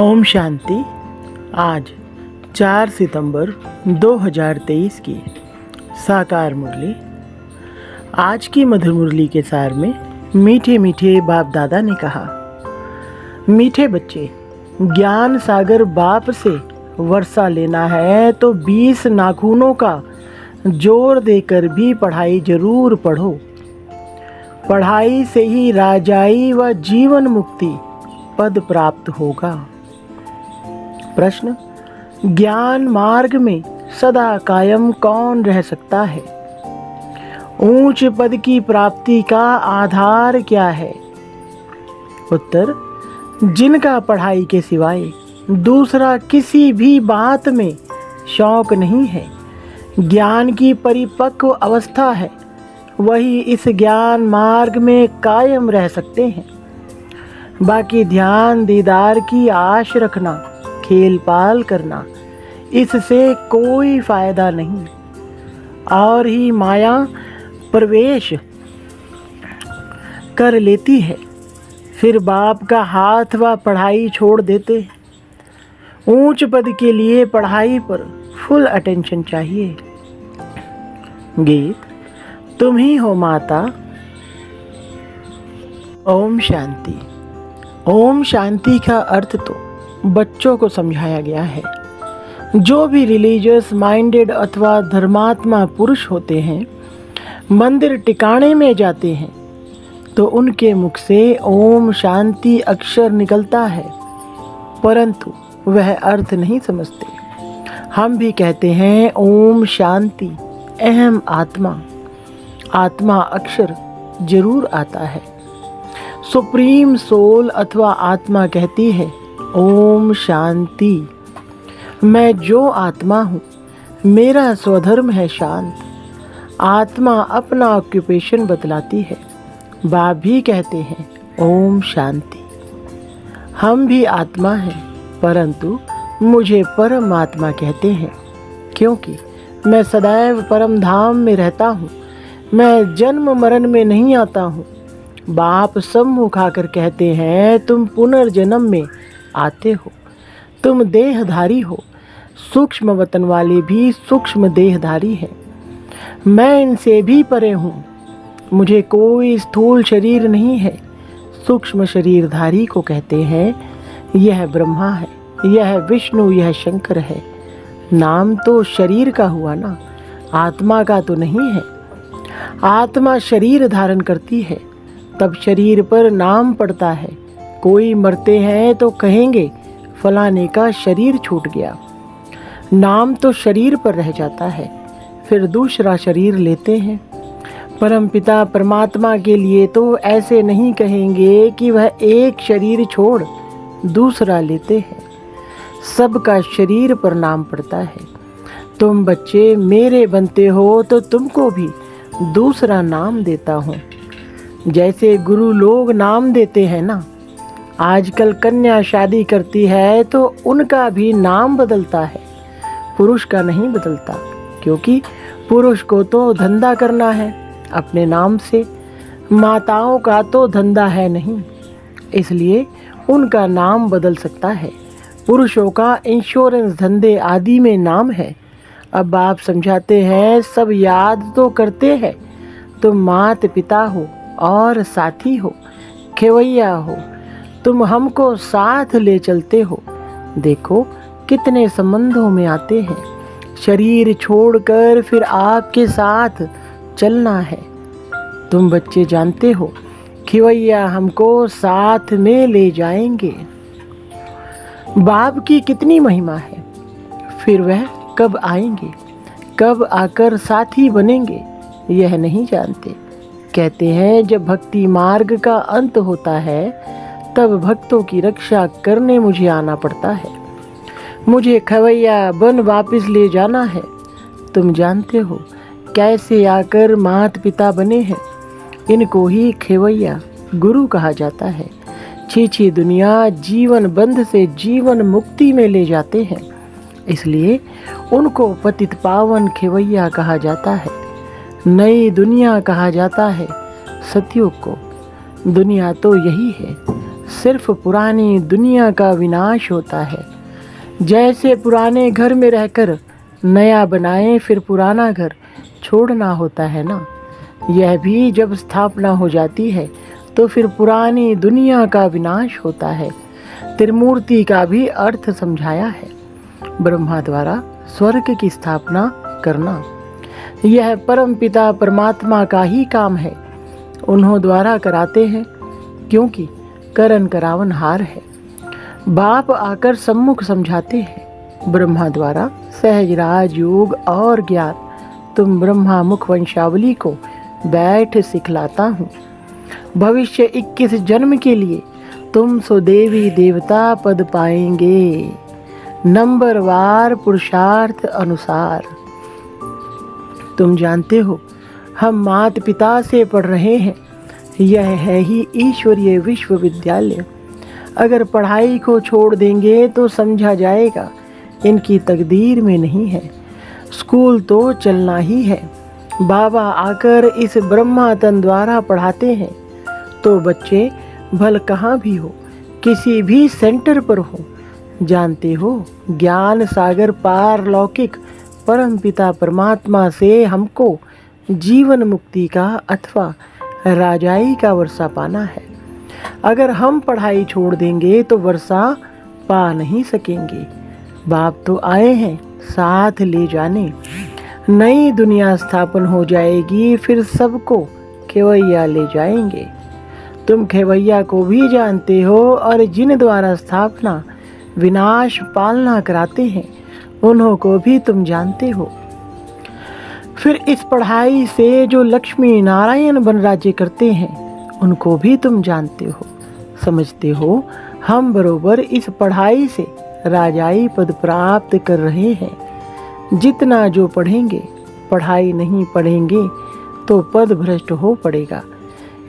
ओम शांति। आज 4 सितंबर 2023 की साकार मुरली। आज की मधुर मुरली के सार में मीठे मीठे बाप दादा ने कहा, मीठे बच्चे, ज्ञान सागर बाप से वर्षा लेना है तो 20 नाखूनों का जोर देकर भी पढ़ाई जरूर पढ़ो। पढ़ाई से ही राजाई व जीवन मुक्ति पद प्राप्त होगा। प्रश्न, ज्ञान मार्ग में सदा कायम कौन रह सकता है? ऊंच पद की प्राप्ति का आधार क्या है? उत्तर, जिनका पढ़ाई के सिवाय दूसरा किसी भी बात में शौक नहीं है, ज्ञान की परिपक्व अवस्था है, वही इस ज्ञान मार्ग में कायम रह सकते हैं। बाकी ध्यान दीदार की आश रखना, खेल पाल करना, इससे कोई फायदा नहीं। और ही माया प्रवेश कर लेती है, फिर बाप का हाथ व पढ़ाई छोड़ देते हैं। ऊंच पद के लिए पढ़ाई पर फुल अटेंशन चाहिए। गीत, तुम ही हो माता। ओम शांति। ओम शांति का अर्थ तो बच्चों को समझाया गया है। जो भी रिलीजियस माइंडेड अथवा धर्मात्मा पुरुष होते हैं, मंदिर टिकाणे में जाते हैं तो उनके मुख से ओम शांति अक्षर निकलता है, परंतु वह अर्थ नहीं समझते। हम भी कहते हैं ओम शांति, अहम आत्मा। आत्मा अक्षर जरूर आता है। सुप्रीम सोल अथवा आत्मा कहती है ओम शांति। मैं जो आत्मा हूँ, मेरा स्वधर्म है शांत। आत्मा अपना ऑक्यूपेशन बतलाती है। बाप भी कहते हैं ओम शांति। हम भी आत्मा हैं, परंतु मुझे परम आत्मा कहते हैं, क्योंकि मैं सदैव परम धाम में रहता हूँ। मैं जन्म मरण में नहीं आता हूँ। बाप सम्मुख आकर कहते हैं, तुम पुनर्जन्म में आते हो, तुम देहधारी हो। सूक्ष्म वतन वाले भी सूक्ष्म देहधारी हैं। मैं इनसे भी परे हूँ। मुझे कोई स्थूल शरीर नहीं है। सूक्ष्म शरीरधारी को कहते हैं, यह ब्रह्मा है, यह विष्णु, यह शंकर है। नाम तो शरीर का हुआ ना, आत्मा का तो नहीं है। आत्मा शरीर धारण करती है, तब शरीर पर नाम पड़ता है। कोई मरते हैं तो कहेंगे फलाने का शरीर छूट गया। नाम तो शरीर पर रह जाता है, फिर दूसरा शरीर लेते हैं। परमपिता परमात्मा के लिए तो ऐसे नहीं कहेंगे कि वह एक शरीर छोड़ दूसरा लेते हैं। सबका शरीर पर नाम पड़ता है। तुम बच्चे मेरे बनते हो तो तुमको भी दूसरा नाम देता हूँ। जैसे गुरु लोग नाम देते हैं ना, आजकल कन्या शादी करती है तो उनका भी नाम बदलता है, पुरुष का नहीं बदलता, क्योंकि पुरुष को तो धंधा करना है अपने नाम से। माताओं का तो धंधा है नहीं, इसलिए उनका नाम बदल सकता है। पुरुषों का इंश्योरेंस धंधे आदि में नाम है। अब आप समझाते हैं, सब याद तो करते हैं, तुम मात पिता हो और साथी हो, खेवैया हो, तुम हमको साथ ले चलते हो। देखो कितने संबंधों में आते हैं। शरीर छोड़कर फिर आपके साथ चलना है। तुम बच्चे जानते हो, खेवैया हमको साथ में ले जाएंगे। बाप की कितनी महिमा है, फिर वह कब आएंगे, कब आकर साथी बनेंगे, यह नहीं जानते। कहते हैं जब भक्ति मार्ग का अंत होता है, तब भक्तों की रक्षा करने मुझे आना पड़ता है। मुझे खवैया बन वापस ले जाना है। तुम जानते हो कैसे आकर मात पिता बने हैं। इनको ही खेवैया गुरु कहा जाता है। छीछी दुनिया जीवन बंध से जीवन मुक्ति में ले जाते हैं, इसलिए उनको पतित पावन खेवैया कहा जाता है। नई दुनिया कहा जाता है सतयुग को। दुनिया तो यही है, सिर्फ पुरानी दुनिया का विनाश होता है। जैसे पुराने घर में रहकर नया बनाए फिर पुराना घर छोड़ना होता है ना, यह भी जब स्थापना हो जाती है तो फिर पुरानी दुनिया का विनाश होता है। त्रिमूर्ति का भी अर्थ समझाया है। ब्रह्मा द्वारा स्वर्ग की स्थापना करना यह परम पिता परमात्मा का ही काम है। उन्हों द्वारा कराते हैं, क्योंकि करन करावन हार है। बाप आकर सम्मुख समझाते हैं। ब्रह्मा द्वारा सहज राज योग और ज्ञान तुम ब्रह्मा मुख वंशावली को बैठ सिखलाता हूँ। भविष्य 21 जन्म के लिए तुम सो देवी देवता पद पाएंगे, नंबरवार पुरुषार्थ अनुसार। तुम जानते हो हम माता पिता से पढ़ रहे हैं। यह है ही ईश्वरीय विश्वविद्यालय। अगर पढ़ाई को छोड़ देंगे तो समझा जाएगा इनकी तकदीर में नहीं है। स्कूल तो चलना ही है। बाबा आकर इस ब्रह्मा तन द्वारा पढ़ाते हैं तो बच्चे भल कहाँ भी हो, किसी भी सेंटर पर हो। जानते हो ज्ञान सागर पार लौकिक परम पिता परमात्मा से हमको जीवन मुक्ति का अथवा राजाई का वर्षा पाना है। अगर हम पढ़ाई छोड़ देंगे तो वर्षा पा नहीं सकेंगे। बाप तो आए हैं साथ ले जाने। नई दुनिया स्थापन हो जाएगी, फिर सबको खेवैया ले जाएंगे। तुम खेवैया को भी जानते हो और जिन द्वारा स्थापना विनाश पालना कराते हैं उन्हों को भी तुम जानते हो। फिर इस पढ़ाई से जो लक्ष्मी नारायण बन राज्य करते हैं उनको भी तुम जानते हो, समझते हो। हम बरोबर इस पढ़ाई से राजाई पद प्राप्त कर रहे हैं। जितना जो पढ़ेंगे, पढ़ाई नहीं पढ़ेंगे तो पद भ्रष्ट हो पड़ेगा।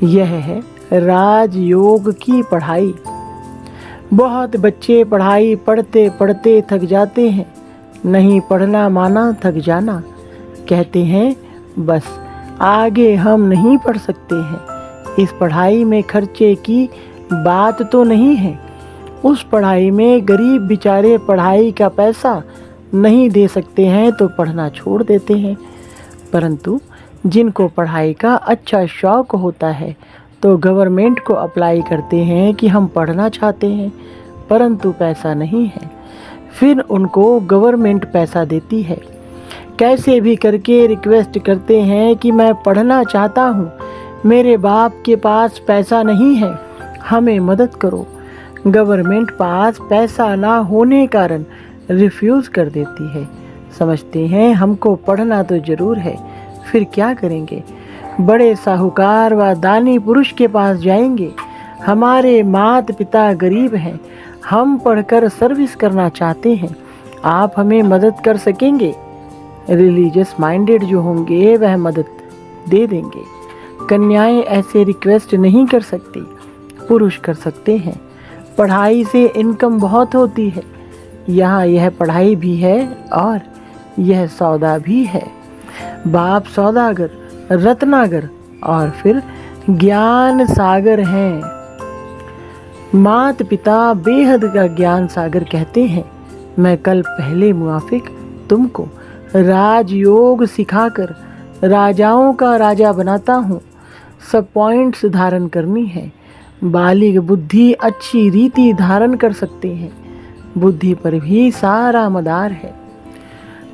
यह है राजयोग की पढ़ाई। बहुत बच्चे पढ़ाई पढ़ते पढ़ते थक जाते हैं। नहीं पढ़ना माना थक जाना। कहते हैं बस आगे हम नहीं पढ़ सकते हैं। इस पढ़ाई में खर्चे की बात तो नहीं है। उस पढ़ाई में गरीब बेचारे पढ़ाई का पैसा नहीं दे सकते हैं तो पढ़ना छोड़ देते हैं। परंतु जिनको पढ़ाई का अच्छा शौक होता है तो गवर्नमेंट को अप्लाई करते हैं कि हम पढ़ना चाहते हैं परंतु पैसा नहीं है। फिर उनको गवर्नमेंट पैसा देती है। कैसे भी करके रिक्वेस्ट करते हैं कि मैं पढ़ना चाहता हूँ, मेरे बाप के पास पैसा नहीं है, हमें मदद करो। गवर्नमेंट पास पैसा ना होने कारण रिफ्यूज़ कर देती है। समझते हैं हमको पढ़ना तो ज़रूर है, फिर क्या करेंगे। बड़े साहूकार व दानी पुरुष के पास जाएंगे। हमारे माता पिता गरीब हैं, हम पढ़कर सर्विस करना चाहते हैं, आप हमें मदद कर सकेंगे। रिलीजियस माइंडेड जो होंगे वह मदद दे देंगे। कन्याएं ऐसे रिक्वेस्ट नहीं कर सकती, पुरुष कर सकते हैं। पढ़ाई से इनकम बहुत होती है। यहाँ यह पढ़ाई भी है और यह सौदा भी है। बाप सौदागर, रत्नागर और फिर ज्ञान सागर हैं। माता पिता बेहद का ज्ञान सागर कहते हैं। मैं कल पहले मुआफिक तुमको राजयोग सिखाकर राजाओं का राजा बनाता हूँ। सब पॉइंट्स धारण करनी है। बालिग बुद्धि अच्छी रीति धारण कर सकते हैं। बुद्धि पर भी सारा मदार है।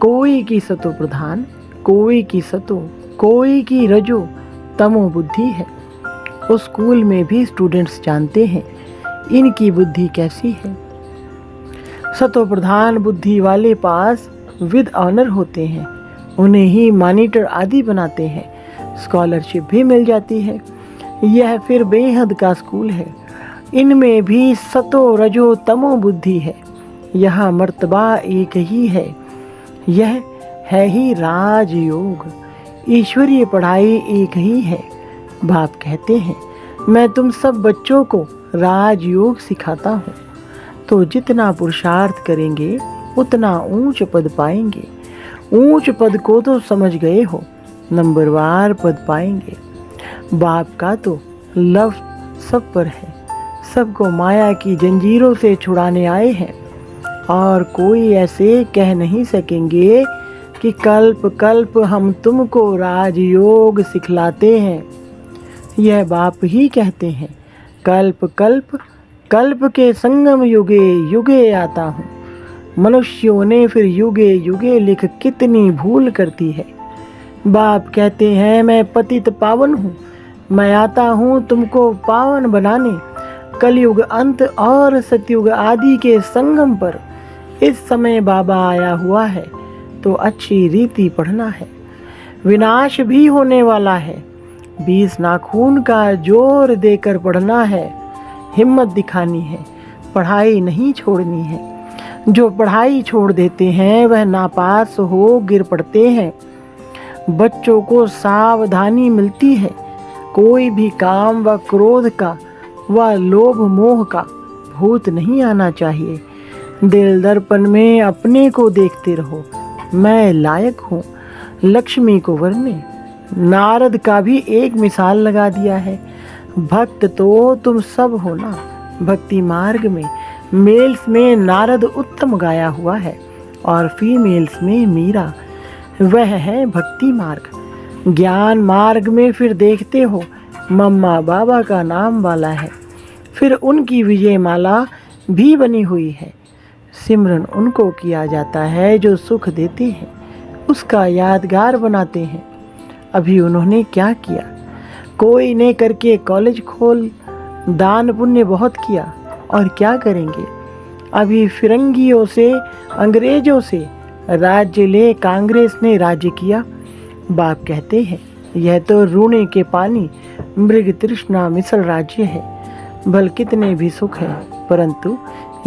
कोई की सतो प्रधान, कोई की सतो, कोई की रजो तमो बुद्धि है। उस स्कूल में भी स्टूडेंट्स जानते हैं इनकी बुद्धि कैसी है। सतो प्रधान बुद्धि वाले पास विद ऑनर होते हैं, उन्हें ही मॉनिटर आदि बनाते हैं, स्कॉलरशिप भी मिल जाती है। यह फिर बेहद का स्कूल है। इनमें भी सतो रजो तमो बुद्धि है। यहाँ मर्तबा एक ही है, यह है ही राजयोग। ईश्वरीय पढ़ाई एक ही है। बाप कहते हैं मैं तुम सब बच्चों को राजयोग सिखाता हूँ, तो जितना पुरुषार्थ करेंगे उतना ऊंच पद पाएंगे। ऊंच पद को तो समझ गए हो, नंबरवार पद पाएंगे। बाप का तो लव सब पर है, सबको माया की जंजीरों से छुड़ाने आए हैं और कोई ऐसे कह नहीं सकेंगे कि कल्प कल्प हम तुमको राजयोग सिखलाते हैं। यह बाप ही कहते हैं, कल्प कल्प कल्प के संगम युगे युगे आता हूँ। मनुष्यों ने फिर युगे युगे लिख कितनी भूल करती है। बाप कहते हैं, मैं पतित पावन हूँ, मैं आता हूँ तुमको पावन बनाने। कलयुग अंत और सतयुग आदि के संगम पर इस समय बाबा आया हुआ है, तो अच्छी रीति पढ़ना है। विनाश भी होने वाला है, 20 नाखून का जोर देकर पढ़ना है। हिम्मत दिखानी है, पढ़ाई नहीं छोड़नी है। जो पढ़ाई छोड़ देते हैं वह नापास हो गिर पड़ते हैं। बच्चों को सावधानी मिलती है, कोई भी काम व क्रोध का व लोभ मोह का भूत नहीं आना चाहिए। दिल दर्पण में अपने को देखते रहो, मैं लायक हूँ लक्ष्मी को वरने। नारद का भी एक मिसाल लगा दिया है, भक्त तो तुम सब हो ना। भक्ति मार्ग में मेल्स में नारद उत्तम गाया हुआ है और फीमेल्स में मीरा, वह है भक्ति मार्ग। ज्ञान मार्ग में फिर देखते हो मम्मा बाबा का नाम वाला है, फिर उनकी विजय माला भी बनी हुई है। सिमरन उनको किया जाता है जो सुख देते हैं, उसका यादगार बनाते हैं। अभी उन्होंने क्या किया, कोई ने करके कॉलेज खोल, दान पुण्य बहुत किया, और क्या करेंगे। अभी फिरंगियों से अंग्रेजों से राज्य ले कांग्रेस ने राज्य किया। बाप कहते हैं, यह तो रूणे के पानी मृग तृष्णा मिसल राज्य है। भल कितने भी सुख है, परंतु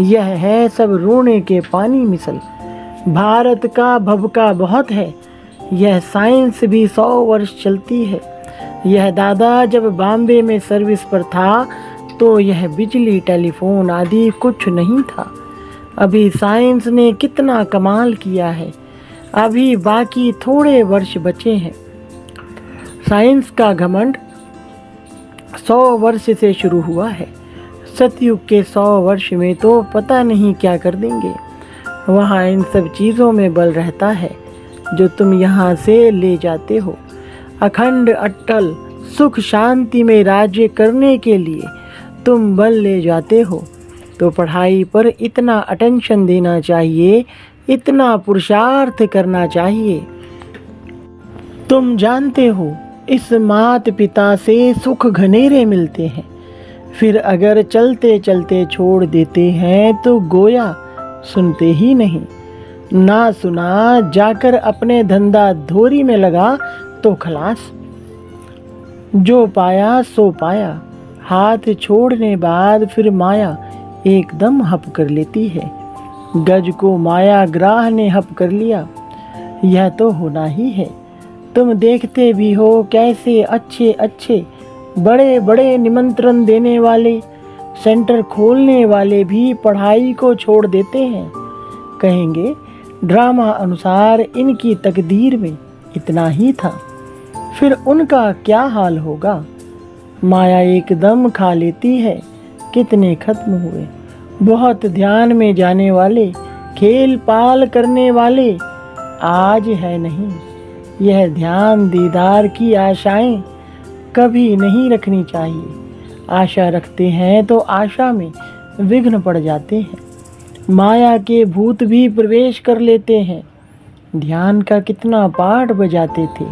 यह है सब रूणे के पानी मिसल। भारत का भबका बहुत है, यह साइंस भी 100 वर्ष चलती है। यह दादा जब बॉम्बे में सर्विस पर था तो यह बिजली टेलीफोन आदि कुछ नहीं था। अभी साइंस ने कितना कमाल किया है, अभी बाकी थोड़े वर्ष बचे हैं। साइंस का घमंड 100 वर्ष से शुरू हुआ है, सतयुग के 100 वर्ष में तो पता नहीं क्या कर देंगे। वहाँ इन सब चीज़ों में बल रहता है जो तुम यहाँ से ले जाते हो। अखंड अट्टल सुख शांति में राज्य करने के लिए तुम बल ले जाते हो, तो पढ़ाई पर इतना अटेंशन देना चाहिए, इतना पुरुषार्थ करना चाहिए। तुम जानते हो इस मात पिता से सुख घनेरे मिलते हैं, फिर अगर चलते चलते छोड़ देते हैं तो गोया सुनते ही नहीं। ना सुना जाकर अपने धंधा धोरी में लगा तो खलास। जो पाया सो पाया, हाथ छोड़ने बाद फिर माया एकदम हप कर लेती है। गज को माया ग्राह ने हप कर लिया, यह तो होना ही है। तुम देखते भी हो कैसे अच्छे अच्छे बड़े बड़े निमंत्रण देने वाले सेंटर खोलने वाले भी पढ़ाई को छोड़ देते हैं। कहेंगे ड्रामा अनुसार इनकी तकदीर में इतना ही था, फिर उनका क्या हाल होगा। माया एकदम खा लेती है। कितने खत्म हुए, बहुत ध्यान में जाने वाले, खेल पाल करने वाले आज है नहीं। यह ध्यान दीदार की आशाएं कभी नहीं रखनी चाहिए। आशा रखते हैं तो आशा में विघ्न पड़ जाते हैं। माया के भूत भी प्रवेश कर लेते हैं। ध्यान का कितना पाठ बजाते थे,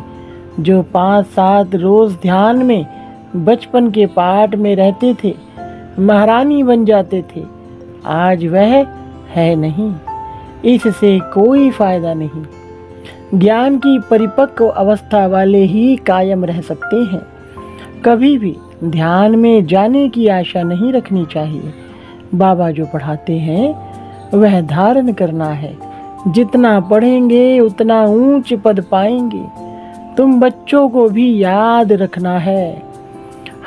जो 5-7 रोज ध्यान में बचपन के पाठ में रहते थे, महारानी बन जाते थे। आज वह है नहीं, इससे कोई फायदा नहीं। ज्ञान की परिपक्व अवस्था वाले ही कायम रह सकते हैं। कभी भी ध्यान में जाने की आशा नहीं रखनी चाहिए। बाबा जो पढ़ाते हैं वह धारण करना है। जितना पढ़ेंगे उतना ऊंच पद पाएंगे। तुम बच्चों को भी याद रखना है,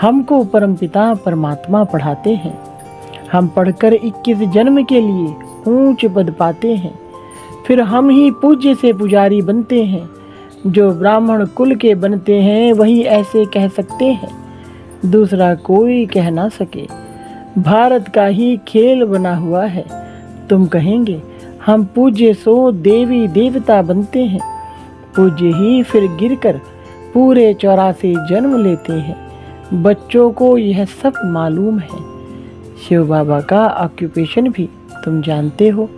हमको परमपिता परमात्मा पढ़ाते हैं। हम पढ़कर 21 जन्म के लिए ऊंच पद पाते हैं, फिर हम ही पूज्य से पुजारी बनते हैं। जो ब्राह्मण कुल के बनते हैं वही ऐसे कह सकते हैं, दूसरा कोई कह ना सके। भारत का ही खेल बना हुआ है। तुम कहेंगे हम पूज्य सो देवी देवता बनते हैं, पूज्य ही फिर गिरकर पूरे 84 जन्म लेते हैं। बच्चों को यह सब मालूम है। शिव बाबा का ऑक्यूपेशन भी तुम जानते हो।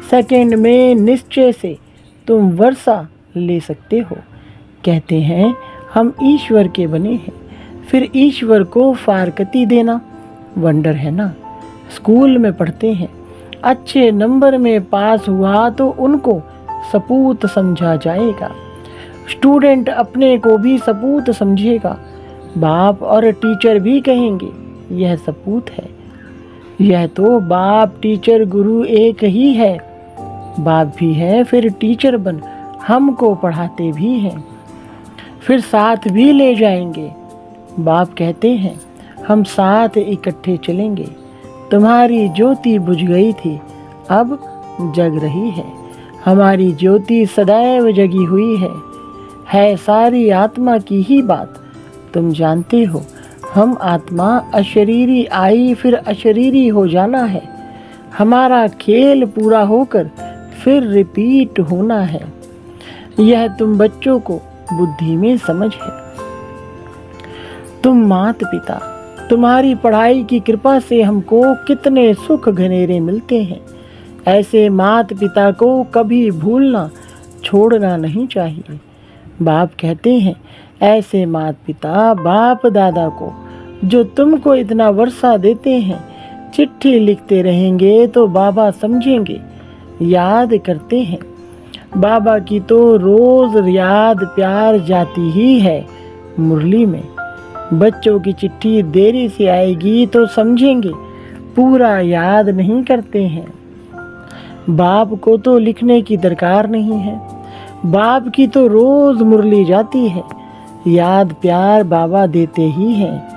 सेकंड में निश्चय से तुम वर्षा ले सकते हो। कहते हैं हम ईश्वर के बने हैं, फिर ईश्वर को फारकती देना वंडर है ना। स्कूल में पढ़ते हैं, अच्छे नंबर में पास हुआ तो उनको सपूत समझा जाएगा। स्टूडेंट अपने को भी सपूत समझेगा। बाप और टीचर भी कहेंगे यह सपूत है। यह तो बाप टीचर गुरु एक ही है। बाप भी है, फिर टीचर बन हमको पढ़ाते भी हैं, फिर साथ भी ले जाएंगे। बाप कहते हैं हम साथ इकट्ठे चलेंगे। तुम्हारी ज्योति बुझ गई थी, अब जग रही है। हमारी ज्योति सदैव जगी हुई है सारी आत्मा की ही बात। तुम जानते हो हम आत्मा अशरीरी आई, फिर अशरीरी हो जाना है। हमारा खेल पूरा होकर फिर रिपीट होना है। यह तुम बच्चों को बुद्धि में समझ है। तुम माता पिता, तुम्हारी पढ़ाई की कृपा से हमको कितने सुख घनेरे मिलते हैं। ऐसे माता पिता को कभी भूलना छोड़ना नहीं चाहिए। बाप कहते हैं ऐसे माता पिता बाप दादा को जो तुमको इतना वर्षा देते हैं, चिट्ठी लिखते रहेंगे तो बाबा समझेंगे, याद करते हैं। बाबा की तो रोज याद प्यार जाती ही है मुरली में। बच्चों की चिट्ठी देरी से आएगी तो समझेंगे पूरा याद नहीं करते हैं। बाप को तो लिखने की दरकार नहीं है। बाप की तो रोज मुरली जाती है। याद प्यार बाबा देते ही हैं।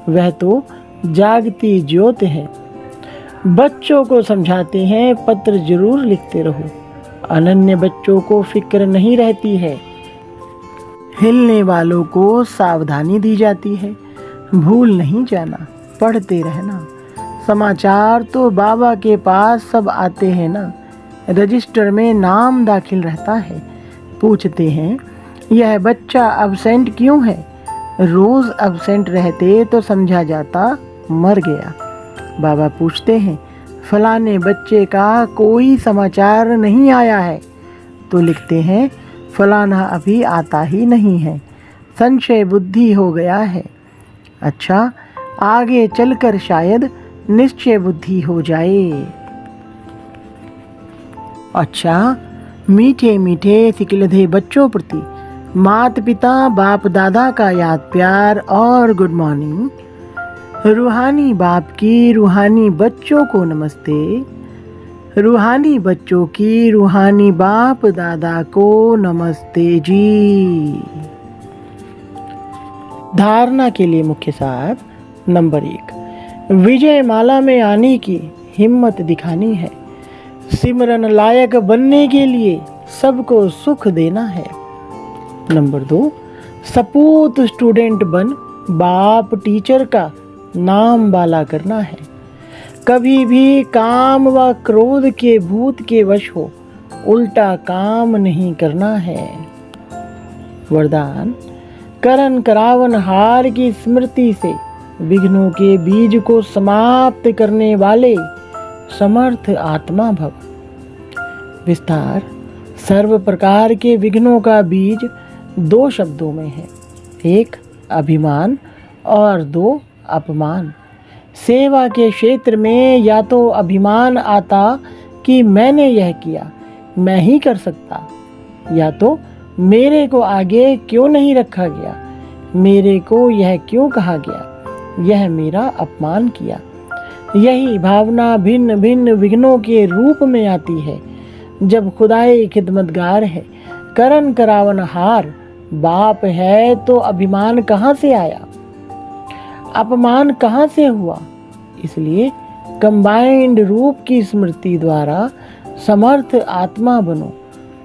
वह तो जागती ज्योत है। बच्चों को समझाते हैं पत्र जरूर लिखते रहो। अनन्य बच्चों को फिक्र नहीं रहती है। हिलने वालों को सावधानी दी जाती है। भूल नहीं जाना, पढ़ते रहना। समाचार तो बाबा के पास सब आते हैं ना। रजिस्टर में नाम दाखिल रहता है। पूछते हैं यह बच्चा अब्सेंट क्यों है। रोज अब्सेंट रहते तो समझा जाता मर गया। बाबा पूछते हैं फलाने बच्चे का कोई समाचार नहीं आया है, तो लिखते हैं फलाना अभी आता ही नहीं है, संशय बुद्धि हो गया है। अच्छा, आगे चलकर शायद निश्चय बुद्धि हो जाए। अच्छा, मीठे मीठे सिकलधे बच्चों प्रति माता पिता बाप दादा का याद प्यार और गुड मॉर्निंग। रूहानी बाप की रूहानी बच्चों को नमस्ते। रूहानी बच्चों की रूहानी बाप दादा को नमस्ते जी। धारणा के लिए मुख्य सार नंबर 1, विजय माला में आने की हिम्मत दिखानी है। सिमरन लायक बनने के लिए सबको सुख देना है। नंबर 2, सपूत स्टूडेंट बन बाप टीचर का नाम वाला करना है। कभी भी काम व क्रोध के भूत के वश हो उल्टा काम नहीं करना है। वरदान, करन करावन हार की स्मृति से विघ्नों के बीज को समाप्त करने वाले समर्थ आत्मा भव। विस्तार, सर्व प्रकार के विघ्नों का बीज 2 शब्दों में है। 1 अभिमान और 2 अपमान। सेवा के क्षेत्र में या तो अभिमान आता कि मैंने यह किया, मैं ही कर सकता, या तो मेरे को आगे क्यों नहीं रखा गया, मेरे को यह क्यों कहा गया, यह मेरा अपमान किया। यही भावना भिन्न भिन्न विघ्नों के रूप में आती है। जब खुदाई खिदमतगार है, करन करावन हार बाप है, तो अभिमान कहाँ से आया, अपमान कहाँ से हुआ। इसलिए कंबाइंड रूप की स्मृति द्वारा समर्थ आत्मा बनो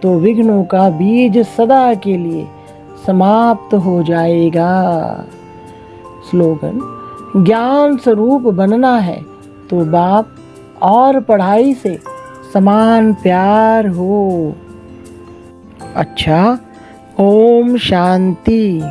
तो विघ्नों का बीज सदा के लिए समाप्त हो जाएगा। स्लोगन, ज्ञान स्वरूप बनना है तो बाप और पढ़ाई से समान प्यार हो। अच्छा, ओम शांति।